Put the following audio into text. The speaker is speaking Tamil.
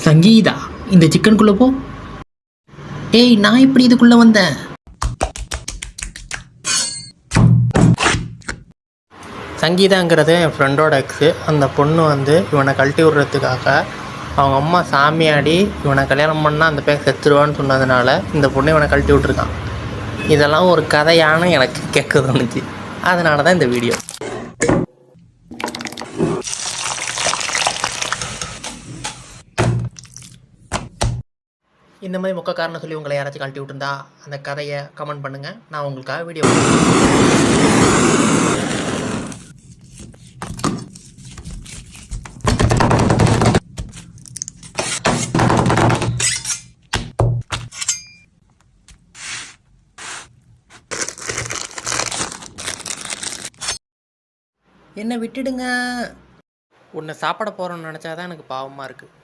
சங்கீதா, இந்த சிக்கனுக்குள்ளே போ. ஏய், நான் இப்படி இதுக்குள்ளே வந்தேன்? சங்கீதாங்கிறது என் ஃப்ரெண்டோட எக்ஸு. அந்த பொண்ணு வந்து இவனை கழட்டி விடுறதுக்காக அவங்க அம்மா சாமியாடி இவனை கல்யாணம் பண்ணால் அந்த பேர் செத்துருவான்னு சொன்னதுனால இந்த பொண்ணு இவனை கழட்டி விட்ருக்கான். இதெல்லாம் ஒரு கதையான எனக்கு கேட்க தோணுச்சு. அதனால தான் இந்த வீடியோ. இந்த மாதிரி மொக்க காரணம் சொல்லி உங்களை யாராச்சும் கழட்டி விட்டுருந்தா அந்த கதையை கமெண்ட் பண்ணுங்கள். நான் உங்களுக்காக வீடியோ. என்னை விட்டுடுங்க. உன்னை சாப்பிட போகிறோன்னு நினச்சா தான் எனக்கு பாவமாக இருக்குது.